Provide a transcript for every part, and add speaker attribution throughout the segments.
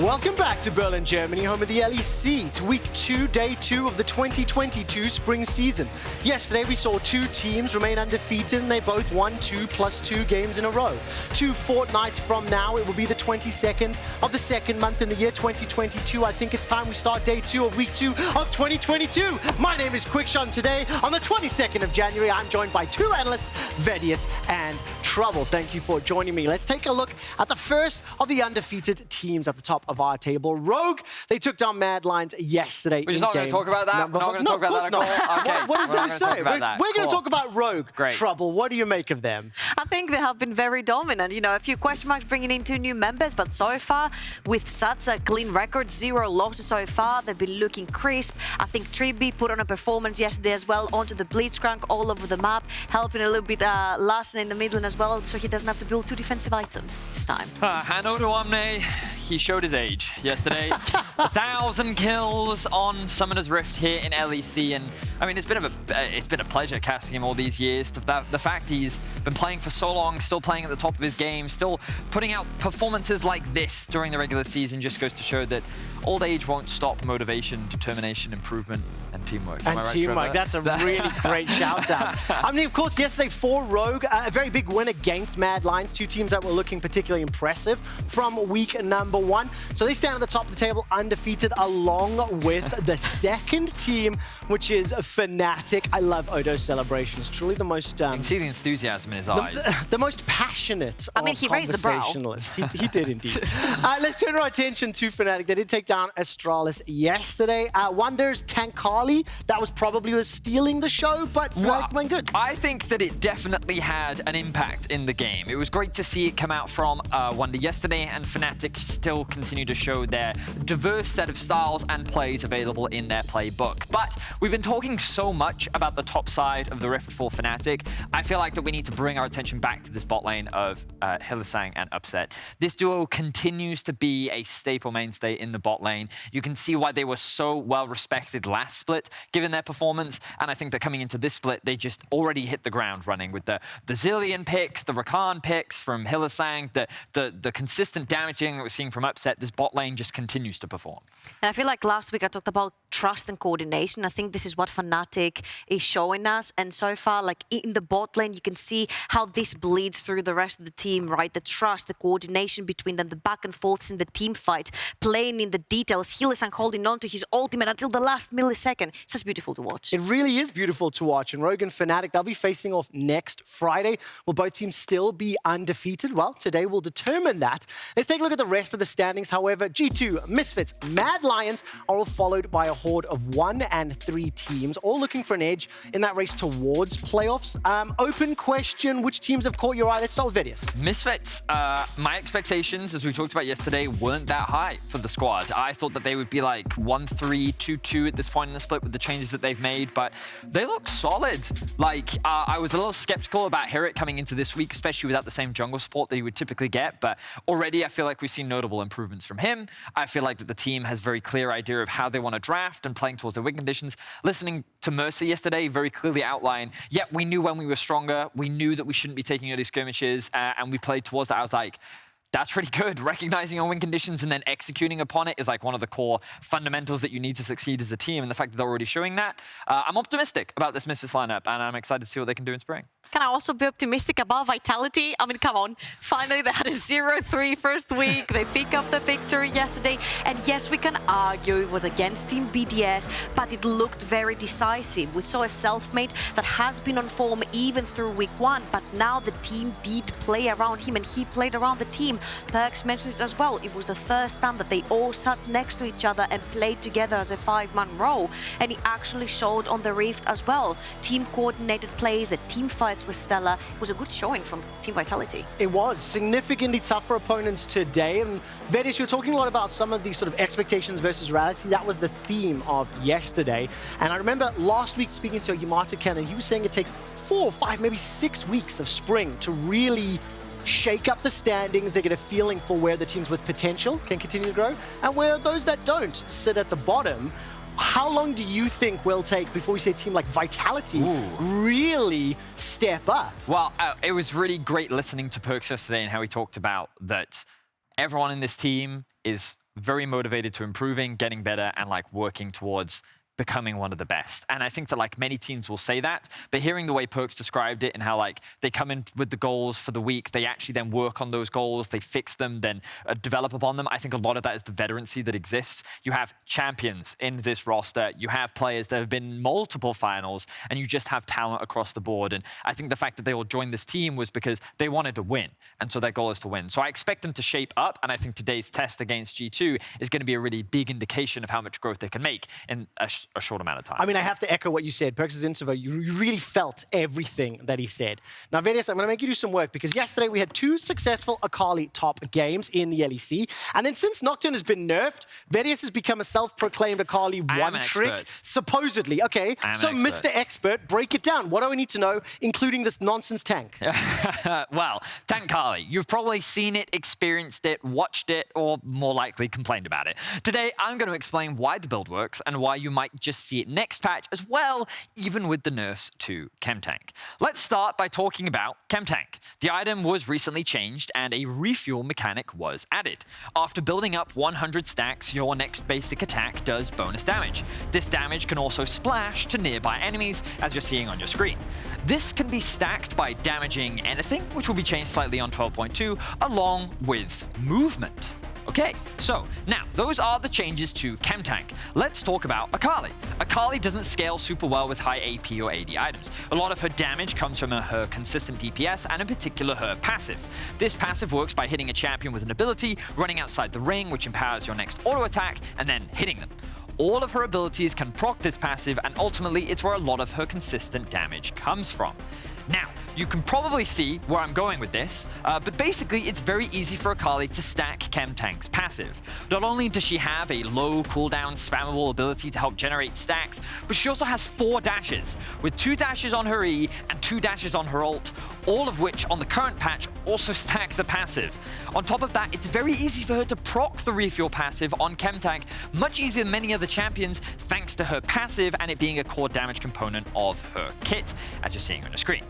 Speaker 1: Welcome back to Berlin, Germany, home of the LEC, to week 2, day 2 of the 2022 spring season. Yesterday, we saw two teams remain undefeated, and they both won 2+2 games in a row. 2 fortnights from now, it will be the 22nd of the second month in the year 2022. I think it's time we start day 2 of week 2 of 2022. My name is Quickshot. Today, on the 22nd of January, I'm joined by two analysts, Vedius and Trouble. Thank you for joining me. Let's take a look at the first of the undefeated teams at the top of our table. Rogue, they took down Mad Lions yesterday.
Speaker 2: We're just not going to talk about that? We're not going to talk about that? Okay.
Speaker 1: What does that say? We're going to talk about Rogue.
Speaker 2: Great.
Speaker 1: Trouble, what do you make of them?
Speaker 3: I think they have been very dominant. You know, a few question marks bringing in 2 new members, but so far, with such a clean record, 0 losses so far, they've been looking crisp. I think Tribby put on a performance yesterday as well, onto the Blitzcrank all over the map, helping a little bit Larsen in the middle as well, so he doesn't have to build 2 defensive items this time.
Speaker 2: Hanno to Omne, he showed his age yesterday. 1,000 kills on Summoner's Rift here in LEC, and I mean, it's been a pleasure casting him all these years. The fact he's been playing for so long, still playing at the top of his game, still putting out performances like this during the regular season just goes to show that old age won't stop motivation, determination, improvement, and teamwork.
Speaker 1: And teamwork, that's a really great shout out. I mean, of course, yesterday for Rogue, a very big win against Mad Lions, 2 teams that were looking particularly impressive from week number 1. So they stand at the top of the table undefeated, along with the second team, which is Fnatic. I love Odo's celebrations. Truly the most...
Speaker 2: you can see the enthusiasm in his eyes.
Speaker 1: The most passionate
Speaker 3: I mean, he raised the brow.
Speaker 1: He did indeed. Let's turn our attention to Fnatic. They did take down Astralis yesterday. Wonders Tankali, that was probably was stealing the show, but Fnatic went good.
Speaker 2: I think that it definitely had an impact in the game. It was great to see it come out from Wonder yesterday, and Fnatic still continue to show their diverse set of styles and plays available in their playbook. But we've been talking so much about the top side of the Rift for Fnatic. I feel like that we need to bring our attention back to this bot lane of Hylissang and Upset. This duo continues to be a staple mainstay in the bot lane. You can see why they were so well respected last split, given their performance, and I think that coming into this split, they just already hit the ground running with the Zillion picks, the Rakan picks from Hylissang, the consistent damaging that we're seeing from Upset. This bot lane just continues to perform.
Speaker 3: And I feel like last week I talked about trust and coordination. I think this is what Fnatic is showing us, and so far, like in the bot lane, you can see how this bleeds through the rest of the team, right? The trust, the coordination between them, the back and forths in the team fight, playing in the details, Hylissang holding on to his ultimate until the last millisecond. It's just beautiful to watch.
Speaker 1: It really is beautiful to watch. And Rogue and Fnatic, they'll be facing off next Friday. Will both teams still be undefeated? Well, today will determine that. Let's take a look at the rest of the standings. However, G2, Misfits, Mad Lions are all followed by a horde of 1 and 3 teams, all looking for an edge in that race towards playoffs. Open question, which teams have caught your eye? Let's start with Vedius.
Speaker 2: Misfits, my expectations, as we talked about yesterday, weren't that high for the squad. I thought that they would be like 1-3, 2-2 at this point in the split with the changes that they've made, but they look solid. Like, I was a little skeptical about Herrick coming into this week, especially without the same jungle support that he would typically get, but already I feel like we've seen notable improvements from him. I feel like that the team has a very clear idea of how they want to draft and playing towards their win conditions. Listening to Mercy yesterday very clearly outlined, yeah, we knew when we were stronger, we knew that we shouldn't be taking early skirmishes, and we played towards that. I was like, that's pretty good. Recognizing your win conditions and then executing upon it is like one of the core fundamentals that you need to succeed as a team. And the fact that they're already showing that, I'm optimistic about this Misfits lineup, and I'm excited to see what they can do in spring.
Speaker 3: Can I also be optimistic about Vitality? I mean, come on. Finally, they had a 0-3 first week. They pick up the victory yesterday. And yes, we can argue it was against Team BDS, but it looked very decisive. We saw a self-made that has been on form even through week 1, but now the team did play around him and he played around the team. Perkz mentioned it as well. It was the first time that they all sat next to each other and played together as a 5-man row. And he actually showed on the Rift as well. Team coordinated plays, the team fights were stellar. It was a good showing from Team Vitality.
Speaker 1: It was. Significantly tougher opponents today. And Vedius, you were talking a lot about some of these sort of expectations versus reality. That was the theme of yesterday. And I remember last week speaking to Yamato Ken, and he was saying it takes 4, 5, maybe 6 weeks of spring to really shake up the standings. They get a feeling for where the teams with potential can continue to grow and where those that don't sit at the bottom. How long do you think will take before we see a team like Vitality really step up?
Speaker 2: Well, it was really great listening to Perkz yesterday and how he talked about that everyone in this team is very motivated to improving, getting better, and like working towards becoming one of the best. And I think that like many teams will say that, but hearing the way Perkz described it and how like they come in with the goals for the week, they actually then work on those goals, they fix them, then develop upon them. I think a lot of that is the veterancy that exists. You have champions in this roster, you have players that have been in multiple finals, and you just have talent across the board. And I think the fact that they all joined this team was because they wanted to win. And so their goal is to win. So I expect them to shape up. And I think today's test against G2 is going to be a really big indication of how much growth they can make in a short amount of time.
Speaker 1: I mean, I have to echo what you said. Perkz' interview, you really felt everything that he said. Now, Vedius, I'm going to make you do some work because yesterday we had 2 successful Akali top games in the LEC. And then since Nocturne has been nerfed, Vedius has become a self-proclaimed Akali one-trick, supposedly. Okay, so Mr. Expert, break it down. What do I need to know, including this nonsense tank?
Speaker 2: Well, Tank Akali, you've probably seen it, experienced it, watched it, or more likely complained about it. Today, I'm going to explain why the build works and why you might just see it next patch as well, even with the nerfs to Chemtank. Let's start by talking about Chemtank. The item was recently changed and a refuel mechanic was added. After building up 100 stacks, your next basic attack does bonus damage. This damage can also splash to nearby enemies, as you're seeing on your screen. This can be stacked by damaging anything, which will be changed slightly on 12.2, along with movement. Okay, so now those are the changes to Chemtank. Let's talk about Akali. Akali doesn't scale super well with high AP or AD items. A lot of her damage comes from her consistent DPS and in particular her passive. This passive works by hitting a champion with an ability, running outside the ring, which empowers your next auto attack, and then hitting them. All of her abilities can proc this passive, and ultimately it's where a lot of her consistent damage comes from. Now, you can probably see where I'm going with this, but basically it's very easy for Akali to stack Chemtank's passive. Not only does she have a low cooldown spammable ability to help generate stacks, but she also has 4 dashes, with 2 dashes on her E and 2 dashes on her ult, all of which on the current patch also stack the passive. On top of that, it's very easy for her to proc the refuel passive on Chemtank, much easier than many other champions, thanks to her passive and it being a core damage component of her kit, as you're seeing on the screen.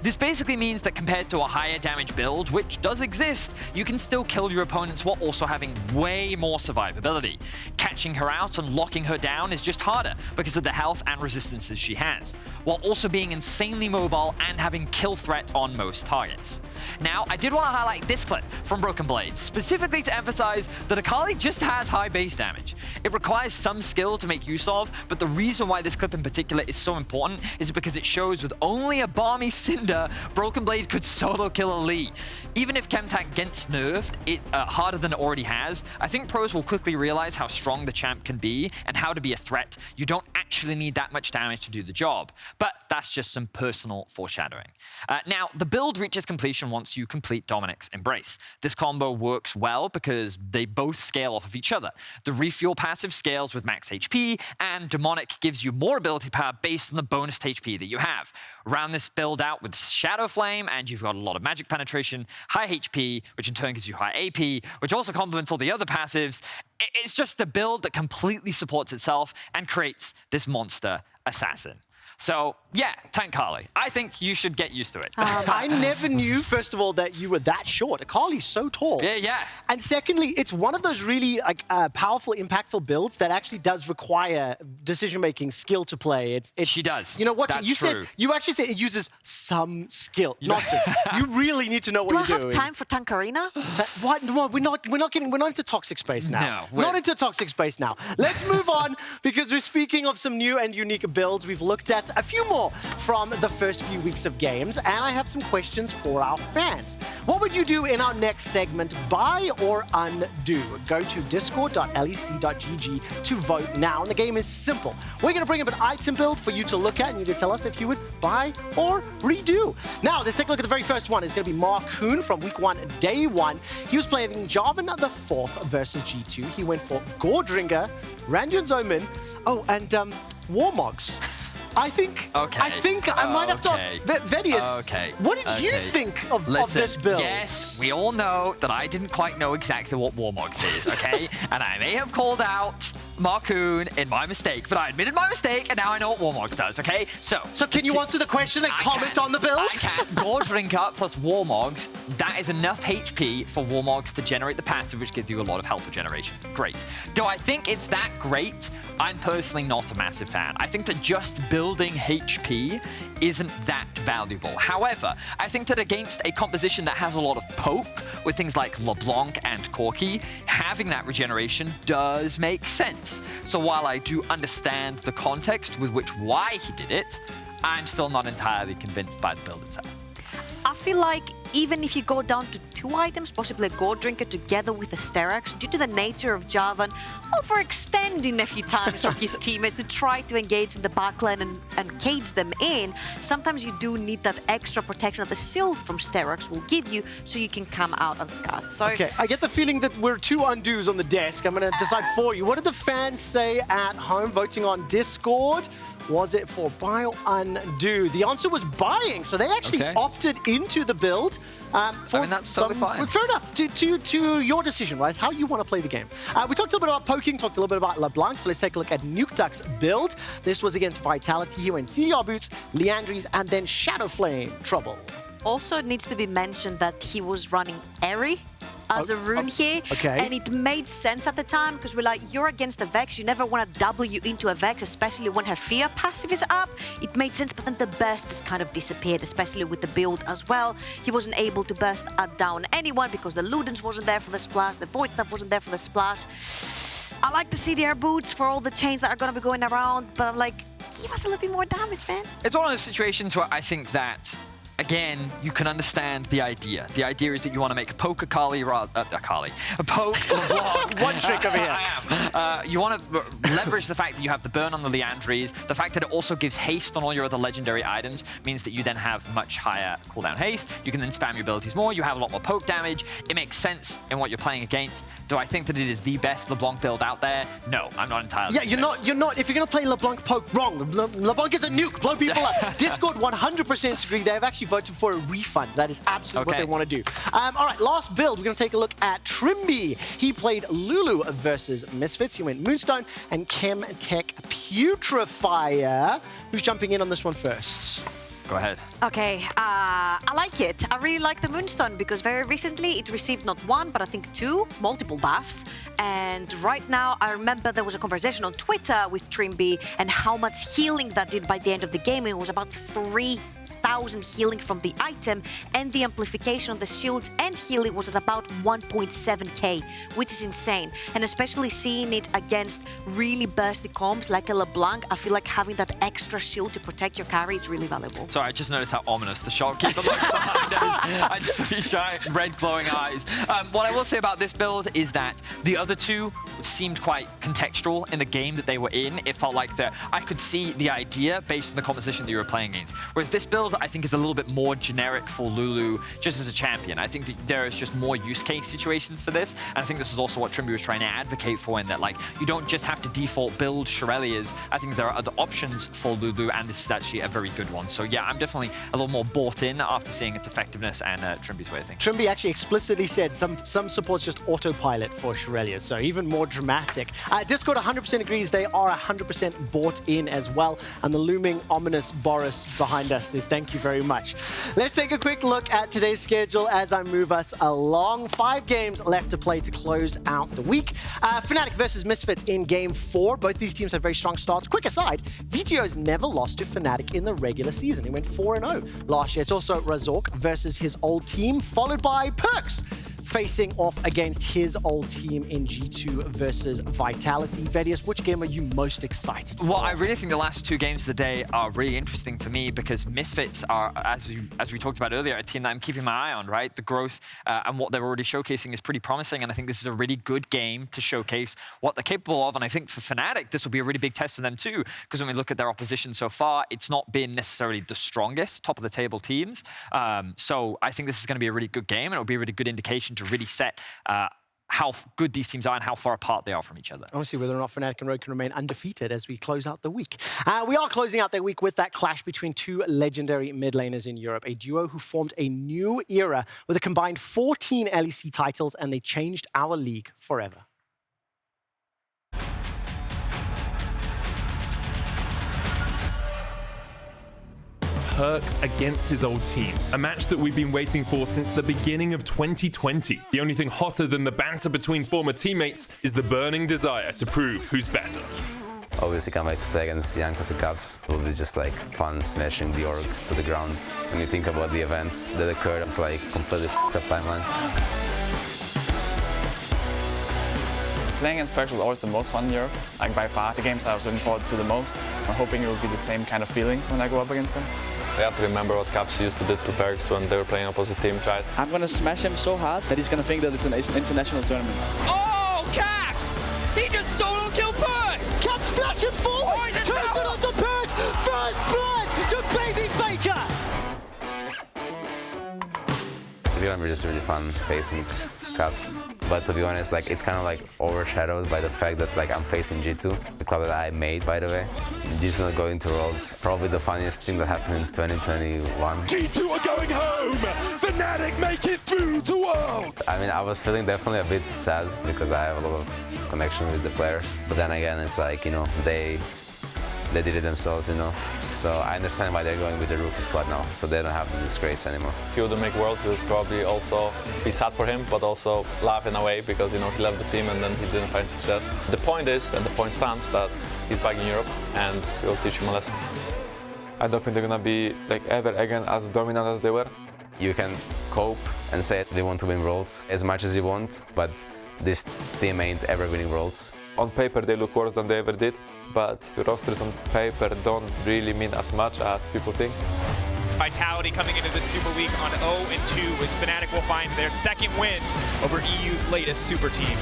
Speaker 2: This basically means that compared to a higher damage build, which does exist, you can still kill your opponents while also having way more survivability. Catching her out and locking her down is just harder because of the health and resistances she has, while also being insanely mobile and having kill threat on most targets. Now, I did want to highlight this clip from Broken Blades, specifically to emphasize that Akali just has high base damage. It requires some skill to make use of, but the reason why this clip in particular is so important is because it shows with only a balmy Cinder, Broken Blade could solo kill a Lee. Even if Chemtank gets nerfed harder than it already has, I think pros will quickly realize how strong the champ can be and how to be a threat. You don't actually need that much damage to do the job, but that's just some personal foreshadowing. Now, the build reaches completion once you complete Dominic's Embrace. This combo works well because they both scale off of each other. The refuel passive scales with max HP, and Demonic gives you more ability power based on the bonus HP that you have. Round this build out with Shadow Flame, and you've got a lot of magic penetration, high HP, which in turn gives you high AP, which also complements all the other passives. It's just a build that completely supports itself and creates this monster assassin. So, yeah, Tank Akali. I think you should get used to it.
Speaker 1: I never knew, first of all, that you were that short. Akali's so tall.
Speaker 2: Yeah.
Speaker 1: And secondly, it's one of those really powerful, impactful builds that actually does require decision-making, skill to play. She does. You know what? You actually said it uses some skill. Nonsense. You really need to know what you're doing.
Speaker 3: Do I have time for Tank Arena?
Speaker 1: What? No, we're not into toxic space now. No, not into toxic space now. Let's move on, because we're speaking of some new and unique builds. We've looked at a few more from the first few weeks of games, and I have some questions for our fans. What would you do in our next segment, buy or undo? Go to discord.lec.gg to vote now, and the game is simple. We're going to bring up an item build for you to look at, and you can tell us if you would buy or redo. Now, let's take a look at the very first one. It's going to be Mark Hoon from week 1, day 1. He was playing Jarvan the 4th versus G2. He went for Gordringer, Randuin Zomin, and Warmogs. I think I might have to ask Vedius, what did you think of this build?
Speaker 2: Yes, we all know that I didn't quite know exactly what Warmogs is, okay? And I may have called out Marcoon in my mistake, but I admitted my mistake, and now I know what Warmogs does, okay? So
Speaker 1: can you answer the question and comment on the build?
Speaker 2: I can. Gordrinker plus Warmogs, that is enough HP for Warmogs to generate the passive, which gives you a lot of health regeneration. Great. Do I think it's that great? I'm personally not a massive fan. I think that just building HP isn't that valuable. However, I think that against a composition that has a lot of poke, with things like LeBlanc and Corki, having that regeneration does make sense. So while I do understand the context with why he did it, I'm still not entirely convinced by the build itself.
Speaker 3: I feel like even if you go down to 2 items, possibly a Gold Drinker together with a Sterak's, due to the nature of Javan overextending a few times from his teammates to try to engage in the backline and cage them in, sometimes you do need that extra protection that the shield from Sterak's will give you so you can come out unscathed. So,
Speaker 1: okay, I get the feeling that we're 2 undos on the desk. I'm going to decide for you. What did the fans say at home voting on Discord? Was it for buy or undo? The answer was buying, so they actually opted into the build.
Speaker 2: I mean, that's totally fine.
Speaker 1: Fair enough. To your decision, right? How you want to play the game. We talked a little bit about poking, talked a little bit about LeBlanc, so let's take a look at Nukeduck's build. This was against Vitality. He went CDR boots, Liandry's, and then Shadow Flame Trouble.
Speaker 3: Also, it needs to be mentioned that he was running Airy as a rune here, and it made sense at the time because we're like, you're against the Vex, you never want to W into a Vex, especially when her Fear passive is up. It made sense, but then the burst just kind of disappeared, especially with the build as well. He wasn't able to burst down anyone because the Ludens wasn't there for the splash, the Void stuff wasn't there for the splash. I like the CDR boots for all the chains that are going to be going around, but I'm like, give us a little bit more damage, man.
Speaker 2: It's one of those situations where I think that again, you can understand the idea. The idea is that you want to make poke Akali, poke LeBlanc.
Speaker 1: One trick over here.
Speaker 2: I am. You want to leverage the fact that you have the burn on the Liandry's. The fact that it also gives haste on all your other legendary items means that you then have much higher cooldown haste. You can then spam your abilities more. You have a lot more poke damage. It makes sense in what you're playing against. Do I think that it is the best LeBlanc build out there? No, I'm not entirely convinced.
Speaker 1: You're not. If you're going to play LeBlanc poke, wrong. LeBlanc is a nuke. Blow people up. Discord 100% agree. They've actually voted for a refund. That is absolutely what they want to do. All right, last build. We're going to take a look at Trimby. He played Lulu versus Misfits. He went Moonstone and Chemtech Putrefier. Who's jumping in on this one first?
Speaker 2: Go ahead.
Speaker 3: Okay, I like it. I really like the Moonstone because very recently it received not 1, but I think 2 multiple buffs. And right now, I remember there was a conversation on Twitter with Trimby and how much healing that did by the end of the game. It was about 3,000 healing from the item, and the amplification of the shields and healing was at about 1.7k, which is insane. And especially seeing it against really bursty comps like a LeBlanc, I feel like having that extra shield to protect your carry is really valuable.
Speaker 2: Sorry, I just noticed how ominous the shopkeeper looks behind us. I just see giant red glowing eyes. What I will say about this build is that the other two seemed quite contextual in the game that they were in. It felt like that I could see the idea based on the composition that you were playing against. Whereas this build, I think, is a little bit more generic for Lulu just as a champion. I think that there is just more use case situations for this. And I think this is also what Trimby was trying to advocate for, in that, like, you don't just have to default build Shurelya's. I think there are other options for Lulu, and this is actually a very good one. So yeah, I'm definitely a little more bought in after seeing its effectiveness and Trimby's way of thinking.
Speaker 1: Trimby actually explicitly said some supports just autopilot for Shurelya, so even more dramatic. Discord 100% agrees. They are 100% bought in as well. And the looming ominous Boris behind us says thank you very much. Let's take a quick look at today's schedule as I move us along. 5 games left to play to close out the week. Fnatic versus Misfits in Game 4. Both these teams had very strong starts. Quick aside, VGO's never lost to Fnatic in the regular season. He went 4-0 last year. It's also Razork versus his old team, followed by Perkz facing off against his old team in G2 versus Vitality. Vedius, which game are you most excited for?
Speaker 2: Well, I really think the last 2 games of the day are really interesting for me because Misfits are, as we talked about earlier, a team that I'm keeping my eye on, right? The growth and what they're already showcasing is pretty promising, and I think this is a really good game to showcase what they're capable of. And I think for Fnatic, this will be a really big test for them too, because when we look at their opposition so far, it's not been necessarily the strongest top of the table teams. So I think this is going to be a really good game, and it'll be a really good indication to really set how good these teams are and how far apart they are from each other.
Speaker 1: I want to see whether or not Fnatic and Rogue can remain undefeated as we close out the week. We are closing out their week with that clash between 2 legendary mid laners in Europe, a duo who formed a new era with a combined 14 LEC titles, and they changed our league forever.
Speaker 4: Perkz against his old team, a match that we've been waiting for since the beginning of 2020. The only thing hotter than the banter between former teammates is the burning desire to prove who's better.
Speaker 5: Obviously can't wait to play against Jankos and Caps. It will be just like fun smashing the org to the ground. When you think about the events that occurred, it's like completely f***ed up timeline.
Speaker 6: Playing against Perkz was always the most fun in Europe, like by far. The games I was looking forward to the most. I'm hoping it will be the same kind of feelings when I go up against them.
Speaker 7: We have to remember what Caps used to do to Perkz when they were playing opposite teams, right?
Speaker 8: I'm gonna smash him so hard that he's gonna think that it's an international tournament.
Speaker 9: Oh, Caps! He just solo killed Perkz!
Speaker 1: Caps flashes forward! Turns it onto Perkz! First blood to Baby Faker!
Speaker 5: It's gonna be just really fun facing Caps. But to be honest, like it's kind of like overshadowed by the fact that like I'm facing G2, the club that I made, by the way. G2 not going to Worlds, probably the funniest thing that happened in 2021.
Speaker 4: G2 are going home! Fnatic make it through to Worlds!
Speaker 5: I mean, I was feeling definitely a bit sad because I have a lot of connection with the players. But then again, it's like, you know, they did it themselves, you know. So I understand why they're going with the rookie squad now, so they don't have the disgrace anymore.
Speaker 7: If he wouldn't make Worlds, we would probably also be sad for him, but also laugh in a way because, you know, he left the team and then he didn't find success. The point is, and the point stands, that he's back in Europe and we'll teach him a lesson.
Speaker 10: I don't think they're gonna be like ever again as dominant as they were.
Speaker 5: You can cope and say they want to win Worlds as much as you want, but this team ain't ever winning Worlds.
Speaker 10: On paper they look worse than they ever did, but the rosters on paper don't really mean as much as people think.
Speaker 9: Vitality coming into this Super Week on 0-2 as Fnatic will find their second win over EU's latest super team.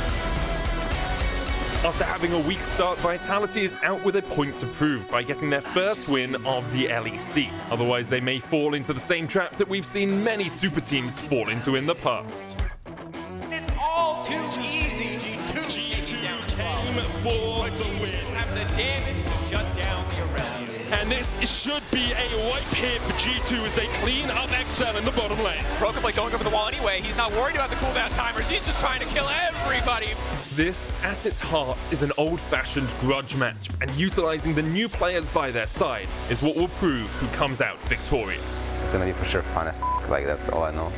Speaker 4: After having a weak start, Vitality is out with a point to prove by getting their first win of the LEC. Otherwise, they may fall into the same trap that we've seen many super teams fall into in the past.
Speaker 9: It's all too easy.
Speaker 4: G2 came for the win.
Speaker 9: Have the damage to shut down the Aurelion.
Speaker 4: And this should be a wipe here for G2 as they clean up XL in the bottom lane.
Speaker 9: Broken going over the wall anyway. He's not worried about the cooldown timers. He's just trying to kill everybody.
Speaker 4: This, at its heart, is an old-fashioned grudge match, and utilizing the new players by their side is what will prove who comes out victorious.
Speaker 5: It's gonna be for sure fun as like that's all I know.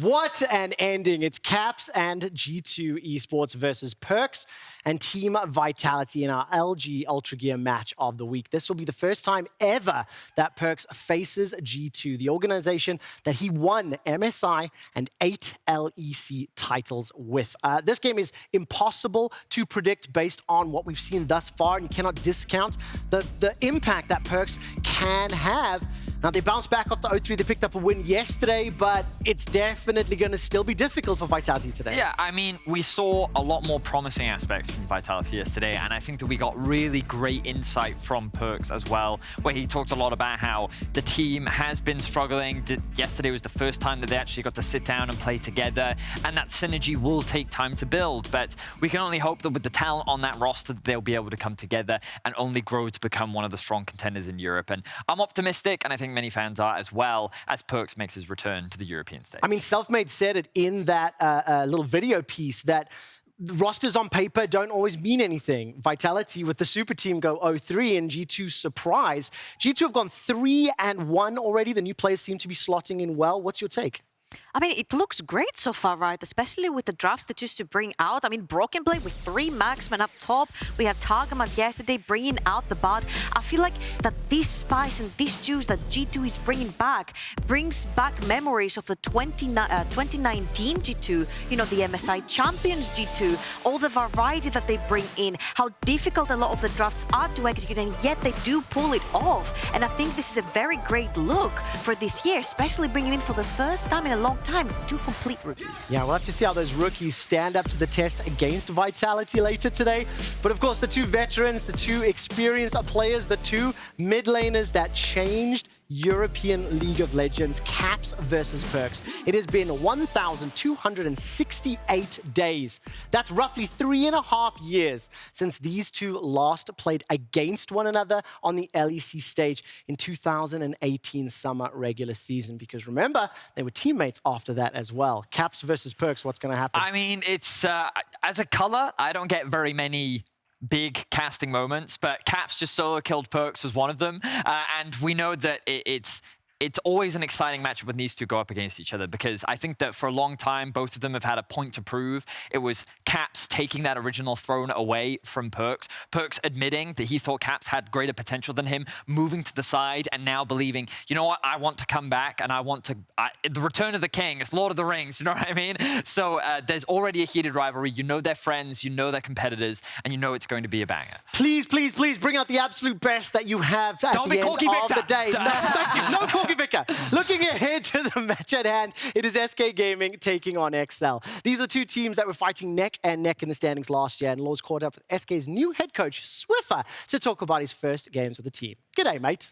Speaker 1: What an ending. It's Caps and G2 Esports versus Perkz and Team Vitality in our LG Ultra Gear match of the week. This will be the first time ever that Perkz faces G2, the organization that he won MSI and 8 LEC titles with. This game is impossible to predict based on what we've seen thus far, and you cannot discount the impact that Perkz can have. Now, they bounced back after 0-3. They picked up a win yesterday, but it's definitely going to still be difficult for Vitality today.
Speaker 2: Yeah, I mean, we saw a lot more promising aspects from Vitality yesterday, and I think that we got really great insight from Perkz as well, where he talked a lot about how the team has been struggling. Yesterday was the first time that they actually got to sit down and play together, and that synergy will take time to build, but we can only hope that with the talent on that roster, that they'll be able to come together and only grow to become one of the strong contenders in Europe. And I'm optimistic, and I think many fans are as well, as Perkz makes his return to the European stage.
Speaker 1: I mean, Selfmade said it in that little video piece that rosters on paper don't always mean anything. Vitality with the super team go 0-3 and G2 surprise. G2 have gone 3-1 already. The new players seem to be slotting in well. What's your take?
Speaker 3: I mean, it looks great so far, right? Especially with the drafts that used to bring out. I mean, Broken Blade with 3 marksmen up top. We had Targamas yesterday bringing out the bot. I feel like that this spice and this juice that G2 is bringing back brings back memories of the 2019 G2, you know, the MSI Champions G2, all the variety that they bring in, how difficult a lot of the drafts are to execute, and yet they do pull it off. And I think this is a very great look for this year, especially bringing in for the first time in a long time 2 complete rookies.
Speaker 1: Yeah, we'll have to see how those rookies stand up to the test against Vitality later today. But of course, the 2 veterans, the 2 experienced players, the 2 mid laners that changed European League of Legends, Caps versus Perkz. It has been 1,268 days. That's roughly 3.5 years since these 2 last played against one another on the LEC stage in 2018 summer regular season. Because remember, they were teammates after that as well. Caps versus Perkz, what's going to happen?
Speaker 2: I mean, it's as a color, I don't get very many big casting moments, but Caps just solo killed Perkz was one of them. And we know that it's always an exciting matchup when these two go up against each other, because I think that for a long time, both of them have had a point to prove. It was Caps taking that original throne away from Perkz. Perkz admitting that he thought Caps had greater potential than him, moving to the side, and now believing, you know what, I want to come back, and I want to... the Return of the King, it's Lord of the Rings, you know what I mean? So there's already a heated rivalry. You know they're friends, you know they're competitors, and you know it's going to be a banger.
Speaker 1: Please, please, please bring out the absolute best that you have at
Speaker 2: Don't
Speaker 1: the
Speaker 2: be
Speaker 1: end
Speaker 2: Corky
Speaker 1: of
Speaker 2: Victor.
Speaker 1: the day. No, thank you. No Corky Victor. Looking ahead to the match at hand, it is SK Gaming taking on XL. These are two teams that were fighting neck and neck in the standings last year, and Law's caught up with SK's new head coach, Swiffer, to talk about his first games with the team. G'day, mate.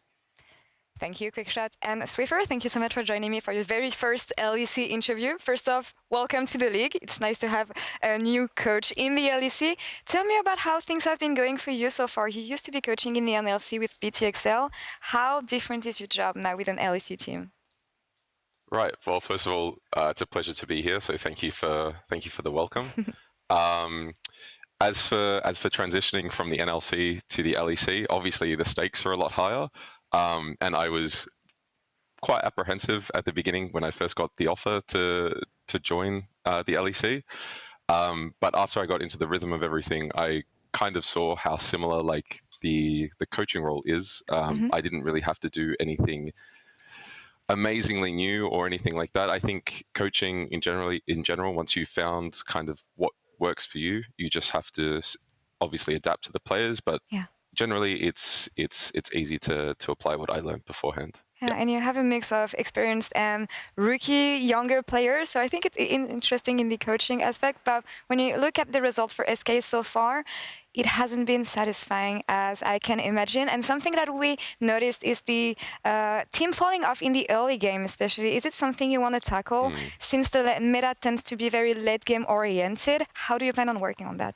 Speaker 11: Thank you, Quickshot. And Swiffer, thank you so much for joining me for your very first LEC interview. First off, welcome to the league. It's nice to have a new coach in the LEC. Tell me about how things have been going for you so far. You used to be coaching in the NLC with BTXL. How different is your job now with an LEC team?
Speaker 12: Right. Well, first of all, it's a pleasure to be here. So thank you for the welcome. As for transitioning from the NLC to the LEC, obviously the stakes are a lot higher. And I was quite apprehensive at the beginning when I first got the offer to join the LEC. But after I got into the rhythm of everything, I kind of saw how similar like the coaching role is. I didn't really have to do anything amazingly new or anything like that. I think coaching in general, once you've found kind of what works for you, you just have to obviously adapt to the players. But generally, it's easy to apply what I learned beforehand.
Speaker 11: Yeah, and you have a mix of experienced and rookie, younger players. So I think it's interesting in the coaching aspect. But when you look at the results for SK so far, it hasn't been satisfying, as I can imagine. And something that we noticed is the team falling off in the early game, especially. Is it something you want to tackle? Since the meta tends to be very late game oriented, how do you plan on working on that?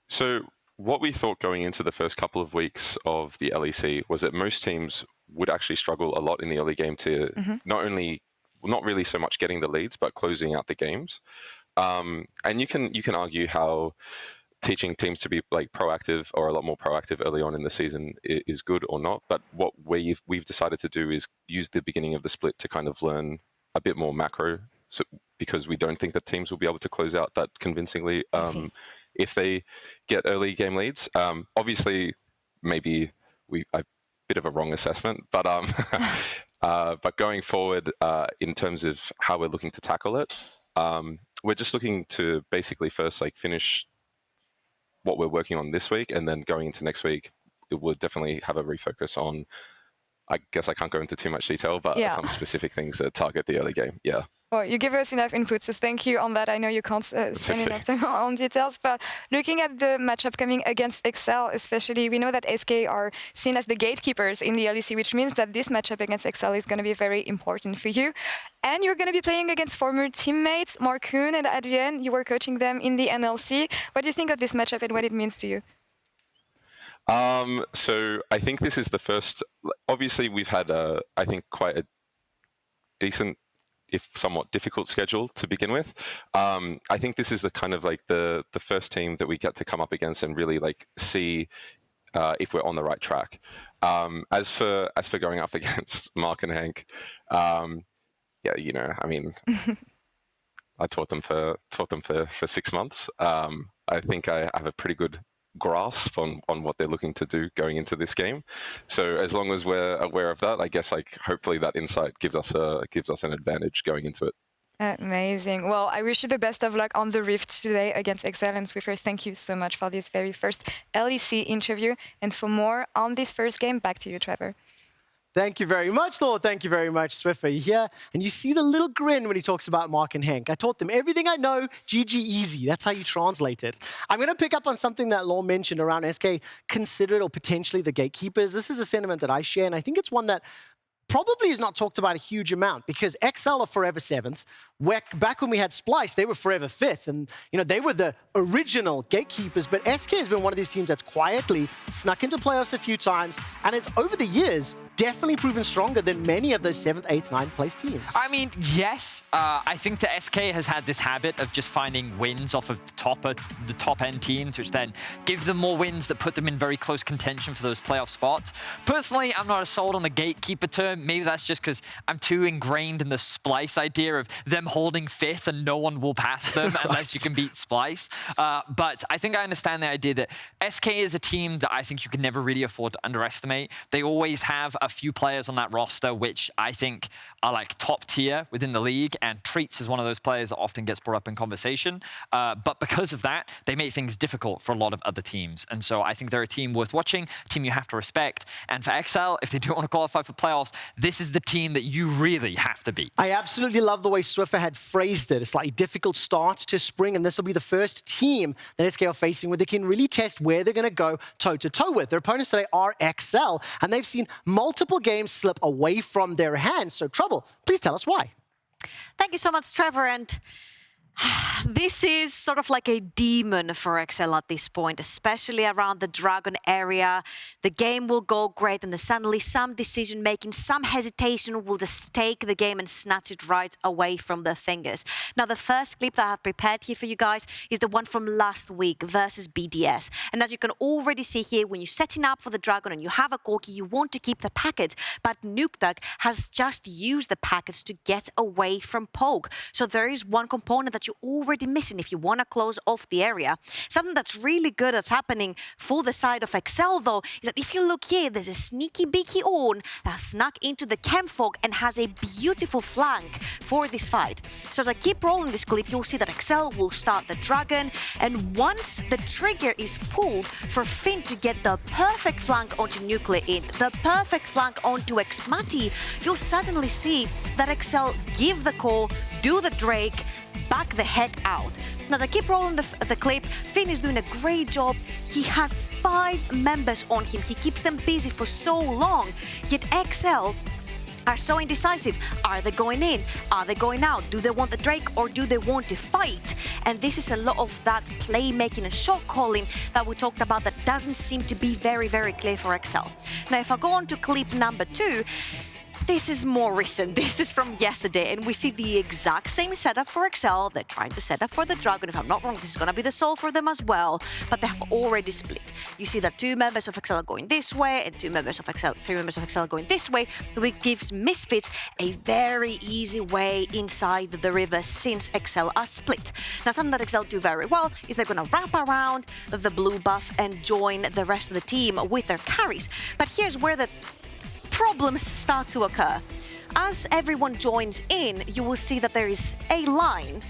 Speaker 12: So what we thought going into the first couple of weeks of the LEC was that most teams would actually struggle a lot in the early game to not really so much getting the leads, but closing out the games. And you can argue how teaching teams to be like proactive or a lot more proactive early on in the season is good or not. But what we've decided to do is use the beginning of the split to kind of learn a bit more macro, because we don't think that teams will be able to close out that convincingly if they get early game leads. Obviously, maybe a bit of a wrong assessment, but but going forward, in terms of how we're looking to tackle it, we're just looking to basically first like finish what we're working on this week, and then going into next week, it will definitely have a refocus on, I guess I can't go into too much detail, but some specific things that target the early game. Yeah.
Speaker 11: Well, you give us enough input, so thank you on that. I know you can't spend enough time on details, but looking at the matchup coming against XL especially, we know that SK are seen as the gatekeepers in the LEC, which means that this matchup against XL is going to be very important for you. And you're going to be playing against former teammates, Markoon and Adrien. You were coaching them in the NLC. What do you think of this matchup and what it means to you?
Speaker 12: So I think this is the first, obviously we've had, I think, quite a decent, if somewhat difficult schedule to begin with. I think this is the kind of like the first team that we get to come up against and really like see if we're on the right track. As for going up against Mark and Hank, yeah, you know, I mean, I taught them for 6 months. I think I have a pretty good grasp on what they're looking to do going into this game. So as long as we're aware of that, I guess like hopefully that insight gives us an advantage going into it.
Speaker 11: Amazing. Well, I wish you the best of luck on the Rift today against XL and Swiffer. Thank you so much for this very first LEC interview. And for more on this first game, back to you, Trevor.
Speaker 1: Thank you very much, Lord. Thank you very much, Swiffer. You hear, and you see the little grin when he talks about Mark and Hank. I taught them everything I know, GG easy. That's how you translate it. I'm going to pick up on something that Law mentioned around SK considered or potentially the gatekeepers. This is a sentiment that I share, and I think it's one that probably is not talked about a huge amount, because XL are forever 7th. Back when we had Splice, they were forever 5th, and you know they were the original gatekeepers. But SK has been one of these teams that's quietly snuck into playoffs a few times, and has over the years definitely proven stronger than many of those 7th, 8th, 9th place teams.
Speaker 2: I mean, yes. I think the SK has had this habit of just finding wins off of the top-end teams, which then give them more wins that put them in very close contention for those playoff spots. Personally, I'm not as sold on the gatekeeper term. Maybe that's just because I'm too ingrained in the Splice idea of them holding 5th and no one will pass them unless you can beat Splice. But I think I understand the idea that SK is a team that I think you can never really afford to underestimate. They always have a few players on that roster which I think are like top tier within the league, and Treats is one of those players that often gets brought up in conversation. But because of that, they make things difficult for a lot of other teams. And so I think they're a team worth watching, a team you have to respect. And for XL, if they do want to qualify for playoffs, this is the team that you really have to beat.
Speaker 1: I absolutely love the way Swiffer had phrased it. A slightly difficult start to spring, and this will be the first team that SK are facing where they can really test where they're going to go toe-to-toe with. Their opponents today are XL, and they've seen multiple games slip away from their hands. So Trouble, please tell us why.
Speaker 3: Thank you so much, Trevor. And this is sort of like a demon for XL at this point, especially around the Dragon area. The game will go great, and then suddenly some decision-making, some hesitation will just take the game and snatch it right away from their fingers. Now, the first clip that I have prepared here for you guys is the one from last week versus BDS. And as you can already see here, when you're setting up for the Dragon and you have a Corki, you want to keep the packet, but Nukeduck has just used the packets to get away from Poke. So there is one component that you're already missing if you want to close off the area. Something that's really good that's happening for the side of XL, though, is that if you look here, there's a sneaky beaky Ornn that snuck into the Chem Fog and has a beautiful flank for this fight. So as I keep rolling this clip, you'll see that XL will start the Dragon, and once the trigger is pulled for Finn to get the perfect flank onto Nuclear In, the perfect flank onto Xmati, you'll suddenly see that XL give the call, do the Drake, back the heck out. As I keep rolling the clip, Finn is doing a great job. He has 5 members on him. He keeps them busy for so long. Yet XL are so indecisive. Are they going in? Are they going out? Do they want the Drake or do they want to fight? And this is a lot of that playmaking and shot calling that we talked about that doesn't seem to be very, very clear for XL. Now, if I go on to clip number 2, this is more recent. This is from yesterday, and we see the exact same setup for XL. They're trying to set up for the Dragon. If I'm not wrong, this is going to be the soul for them as well, but they have already split. You see that 2 members of XL are going this way, and 3 members of XL are going this way, which gives Misfits a very easy way inside the river since XL are split. Now, something that XL do very well is they're going to wrap around the blue buff and join the rest of the team with their carries. But here's where the problems start to occur. As everyone joins in, you will see that there is a line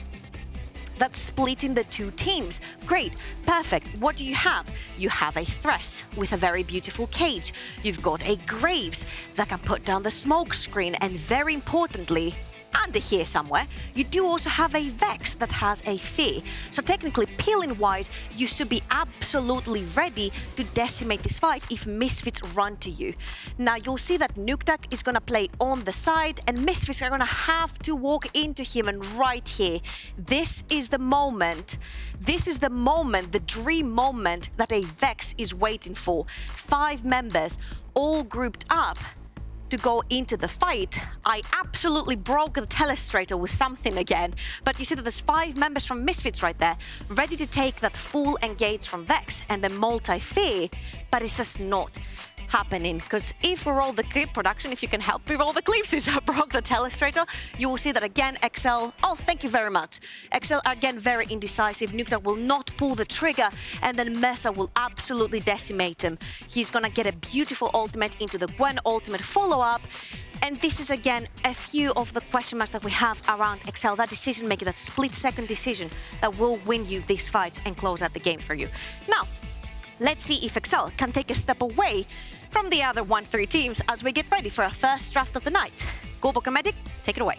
Speaker 3: that's splitting the 2 teams. Great, perfect. What do you have? You have a Thresh with a very beautiful cage. You've got a Graves that can put down the smoke screen, and very importantly, under here somewhere, you do also have a Vex that has a Fear. So technically, peeling-wise, you should be absolutely ready to decimate this fight if Misfits run to you. Now, you'll see that Nukeduck is going to play on the side, and Misfits are going to have to walk into him, and right here, this is the moment, the dream moment that a Vex is waiting for. 5 members all grouped up to go into the fight. I absolutely broke the telestrator with something again, but you see that there's 5 members from Misfits right there, ready to take that full engage from Vex and the multi-fear, but it's just not happening, because if we roll the clip production, if you can help me roll the clips, since I broke the telestrator, you will see that again XL, oh, thank you very much. XL again very indecisive. Nukeduck will not pull the trigger, and then Mesa will absolutely decimate him. He's gonna get a beautiful ultimate into the Gwen ultimate follow-up. And this is again a few of the question marks that we have around XL, that decision making, that split-second decision that will win you these fights and close out the game for you. Now, let's see if XL can take a step away from the other 1-3 teams as we get ready for our first draft of the night. Go Book and Medic, take it away.